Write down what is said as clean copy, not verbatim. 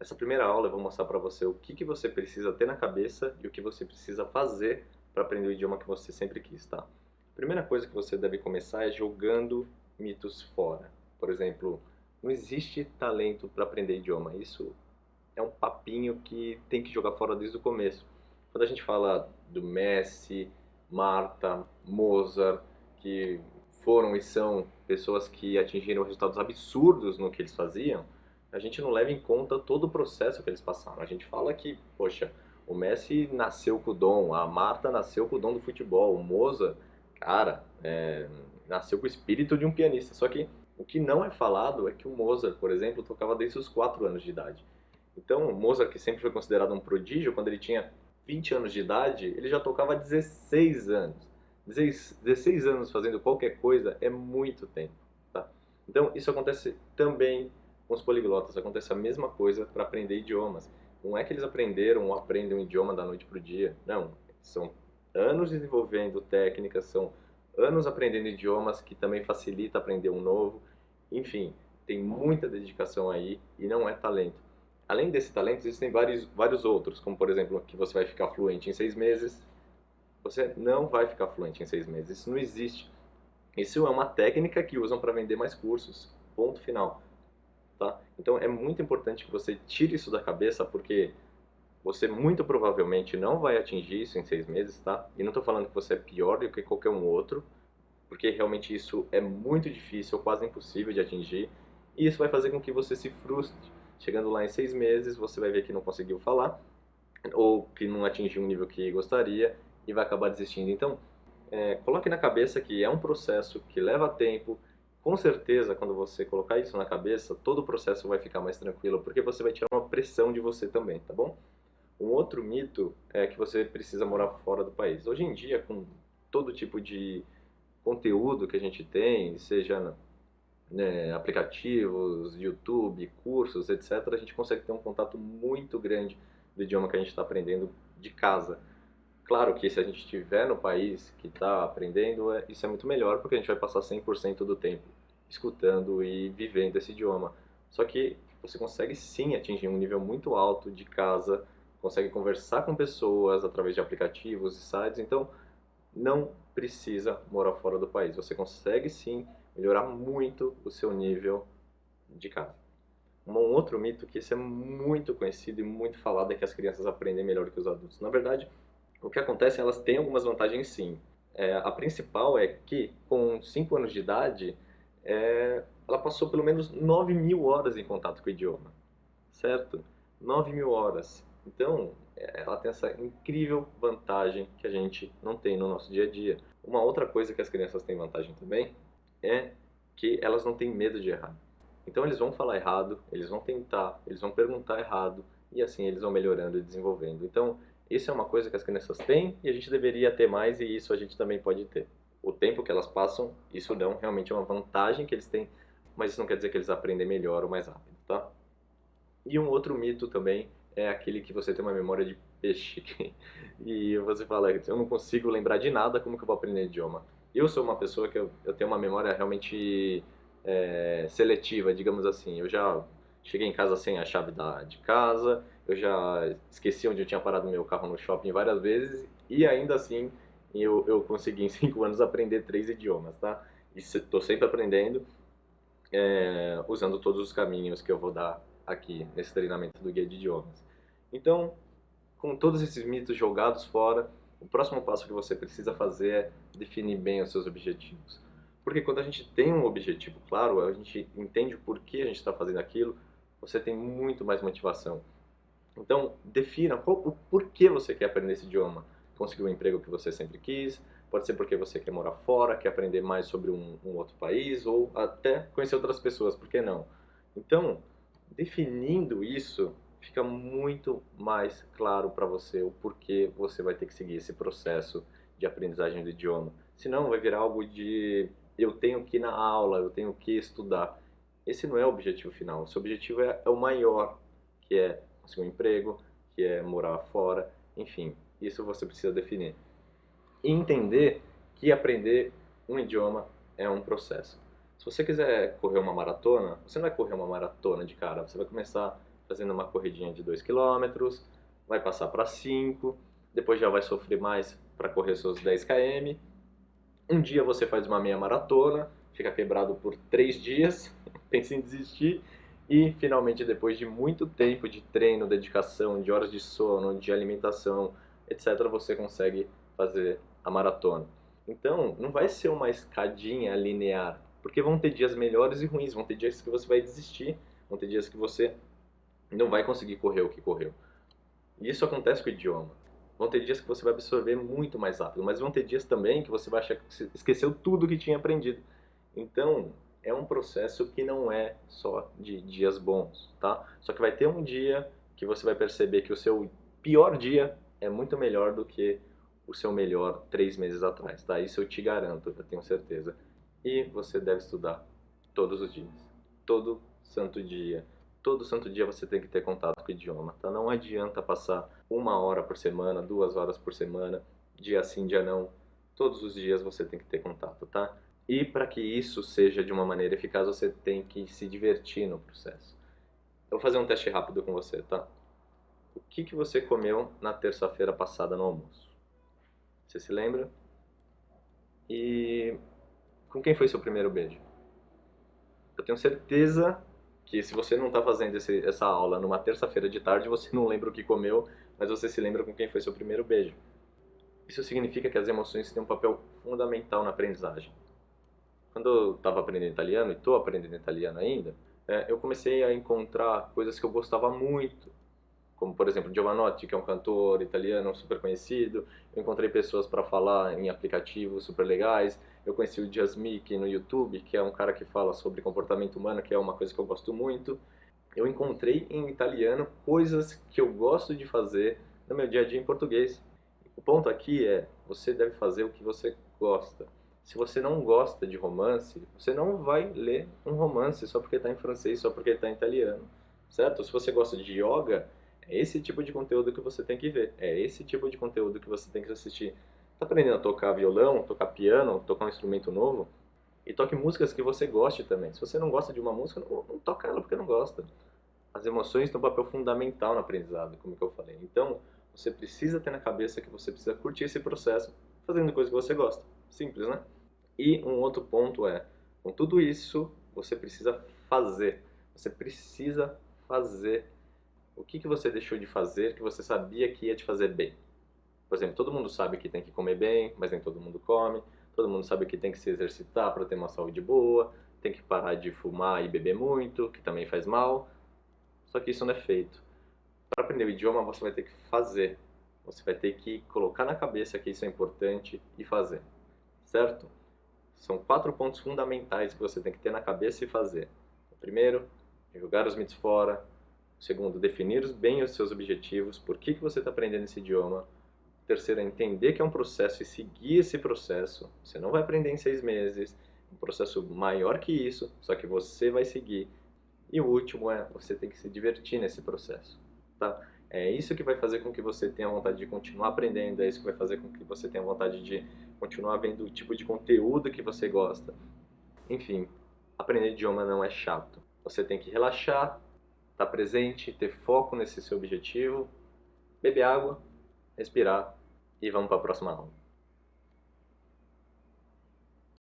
Nessa primeira aula eu vou mostrar para você o que você precisa ter na cabeça e o que você precisa fazer para aprender o idioma que você sempre quis, tá? A primeira coisa que você deve começar é jogando mitos fora. Por exemplo, não existe talento para aprender idioma. Isso é um papinho que tem que jogar fora desde o começo. Quando a gente fala do Messi, Marta, Mozart, que foram e são pessoas que atingiram resultados absurdos no que eles faziam, a gente não leva em conta todo o processo que eles passaram. A gente fala que, poxa, o Messi nasceu com o dom, a Marta nasceu com o dom do futebol, o Mozart, cara, nasceu com o espírito de um pianista. Só que o que não é falado é que o Mozart, por exemplo, tocava desde os 4 anos de idade. Então, Mozart, que sempre foi considerado um prodígio, quando ele tinha 20 anos de idade, ele já tocava há 16 anos. 16 anos fazendo qualquer coisa é muito tempo, tá? Então, isso acontece também com os poliglotas, acontece a mesma coisa para aprender idiomas. Não é que eles aprenderam ou aprendem um idioma da noite para o dia, não. São anos desenvolvendo técnicas, são anos aprendendo idiomas que também facilita aprender um novo. Enfim, tem muita dedicação aí e não é talento. Além desse talento, existem vários outros, como por exemplo, que você vai ficar fluente em 6 meses. Você não vai ficar fluente em 6 meses, isso não existe. Isso é uma técnica que usam para vender mais cursos, ponto final. Tá? Então é muito importante que você tire isso da cabeça, porque você muito provavelmente não vai atingir isso em 6 meses, tá? E não estou falando que você é pior do que qualquer um outro, porque realmente isso é muito difícil, quase impossível de atingir, e isso vai fazer com que você se frustre. Chegando lá em 6 meses, você vai ver que não conseguiu falar, ou que não atingiu um nível que gostaria, e vai acabar desistindo. Então, coloque na cabeça que é um processo que leva tempo. Com certeza, quando você colocar isso na cabeça, todo o processo vai ficar mais tranquilo, porque você vai tirar uma pressão de você também, tá bom? Um outro mito é que você precisa morar fora do país. Hoje em dia, com todo tipo de conteúdo que a gente tem, seja aplicativos, YouTube, cursos, etc., a gente consegue ter um contato muito grande do idioma que a gente está aprendendo de casa. Claro que se a gente estiver no país que está aprendendo, isso é muito melhor, porque a gente vai passar 100% do tempo escutando e vivendo esse idioma. Só que você consegue sim atingir um nível muito alto de casa, consegue conversar com pessoas através de aplicativos e sites, então não precisa morar fora do país. Você consegue sim melhorar muito o seu nível de casa. Um outro mito que esse é muito conhecido e muito falado é que as crianças aprendem melhor que os adultos. Na verdade, o que acontece é que elas têm algumas vantagens sim. A principal é que com 5 anos de idade, ela passou pelo menos 9.000 horas em contato com o idioma, certo? 9.000 horas. Então, ela tem essa incrível vantagem que a gente não tem no nosso dia a dia. Uma outra coisa que as crianças têm vantagem também é que elas não têm medo de errar. Então eles vão falar errado, eles vão tentar, eles vão perguntar errado e assim eles vão melhorando e desenvolvendo. Então, isso é uma coisa que as crianças têm e a gente deveria ter mais, e isso a gente também pode ter. O tempo que elas passam, isso não realmente é uma vantagem que eles têm, mas isso não quer dizer que eles aprendem melhor ou mais rápido, tá? E um outro mito também é aquele que você tem uma memória de peixe. E você fala, eu não consigo lembrar de nada, como que eu vou aprender idioma? Eu sou uma pessoa que eu tenho uma memória realmente seletiva, digamos assim. Eu já cheguei em casa sem a chave de casa, eu já esqueci onde eu tinha parado meu carro no shopping várias vezes, e ainda assim eu consegui em 5 anos aprender 3 idiomas, tá? E estou sempre aprendendo, usando todos os caminhos que eu vou dar aqui nesse treinamento do guia de idiomas. Então, com todos esses mitos jogados fora, o próximo passo que você precisa fazer é definir bem os seus objetivos. Porque quando a gente tem um objetivo claro, a gente entende o porquê a gente está fazendo aquilo, você tem muito mais motivação. Então, defina o porquê você quer aprender esse idioma. Conseguir um emprego que você sempre quis, pode ser porque você quer morar fora, quer aprender mais sobre um outro país, ou até conhecer outras pessoas, por que não? Então, definindo isso, fica muito mais claro para você o porquê você vai ter que seguir esse processo de aprendizagem do idioma. Senão vai virar algo de eu tenho que ir na aula, eu tenho que estudar. Esse não é o objetivo final. O seu objetivo é o maior, que é conseguir um emprego, que é morar fora, enfim, isso você precisa definir. E entender que aprender um idioma é um processo. Se você quiser correr uma maratona, você não vai correr uma maratona de cara, você vai começar fazendo uma corridinha de 2 km, vai passar para 5, depois já vai sofrer mais para correr seus 10 km. Um dia você faz uma meia maratona, fica quebrado por 3 dias, pensa em desistir, e finalmente, depois de muito tempo de treino, dedicação, de horas de sono, de alimentação, etc., você consegue fazer a maratona. Então, não vai ser uma escadinha linear, porque vão ter dias melhores e ruins, vão ter dias que você vai desistir, vão ter dias que você não vai conseguir correr o que correu. E isso acontece com o idioma. Vão ter dias que você vai absorver muito mais rápido, mas vão ter dias também que você vai achar que você esqueceu tudo que tinha aprendido. Então, é um processo que não é só de dias bons, tá? Só que vai ter um dia que você vai perceber que o seu pior dia é muito melhor do que o seu melhor 3 meses atrás, tá? Isso eu te garanto, eu tenho certeza. E você deve estudar todos os dias, todo santo dia. Todo santo dia você tem que ter contato com o idioma, tá? Não adianta passar 1 hora por semana, 2 horas por semana, dia sim, dia não. Todos os dias você tem que ter contato, tá? E para que isso seja de uma maneira eficaz, você tem que se divertir no processo. Eu vou fazer um teste rápido com você, tá? O que você comeu na terça-feira passada no almoço? Você se lembra? E com quem foi seu primeiro beijo? Eu tenho certeza que se você não está fazendo essa aula numa terça-feira de tarde, você não lembra o que comeu, mas você se lembra com quem foi seu primeiro beijo. Isso significa que as emoções têm um papel fundamental na aprendizagem. Quando eu estava aprendendo italiano, e estou aprendendo italiano ainda, eu comecei a encontrar coisas que eu gostava muito, como por exemplo Giovanotti, que é um cantor italiano super conhecido. Eu encontrei pessoas para falar em aplicativos super legais. Eu conheci o Jasmine no YouTube, que é um cara que fala sobre comportamento humano, que é uma coisa que eu gosto muito. Eu encontrei em italiano coisas que eu gosto de fazer no meu dia a dia em português. O ponto aqui é, você deve fazer o que você gosta. Se você não gosta de romance, você não vai ler um romance só porque está em francês, só porque está em italiano, certo? Se você gosta de yoga, é esse tipo de conteúdo que você tem que ver, é esse tipo de conteúdo que você tem que assistir. Está aprendendo a tocar violão, tocar piano, tocar um instrumento novo? E toque músicas que você goste também. Se você não gosta de uma música, não toca ela porque não gosta. As emoções têm um papel fundamental no aprendizado, como que eu falei. Então, você precisa ter na cabeça que você precisa curtir esse processo fazendo coisa que você gosta. Simples, né? E um outro ponto é, com tudo isso, você precisa fazer. Você precisa fazer. O que você deixou de fazer que você sabia que ia te fazer bem? Por exemplo, todo mundo sabe que tem que comer bem, mas nem todo mundo come. Todo mundo sabe que tem que se exercitar para ter uma saúde boa. Tem que parar de fumar e beber muito, que também faz mal. Só que isso não é feito. Para aprender o idioma, você vai ter que fazer. Você vai ter que colocar na cabeça que isso é importante e fazer. Certo? São 4 pontos fundamentais que você tem que ter na cabeça e fazer. O primeiro, jogar os mitos fora. O segundo, definir bem os seus objetivos, por que você está aprendendo esse idioma. O terceiro é entender que é um processo e seguir esse processo. Você não vai aprender em 6 meses, é um processo maior que isso, só que você vai seguir. E o último é, você tem que se divertir nesse processo, tá? É isso que vai fazer com que você tenha vontade de continuar aprendendo, é isso que vai fazer com que você tenha vontade de continuar vendo o tipo de conteúdo que você gosta. Enfim, aprender idioma não é chato. Você tem que relaxar, estar presente, ter foco nesse seu objetivo, beber água, respirar e vamos para a próxima aula.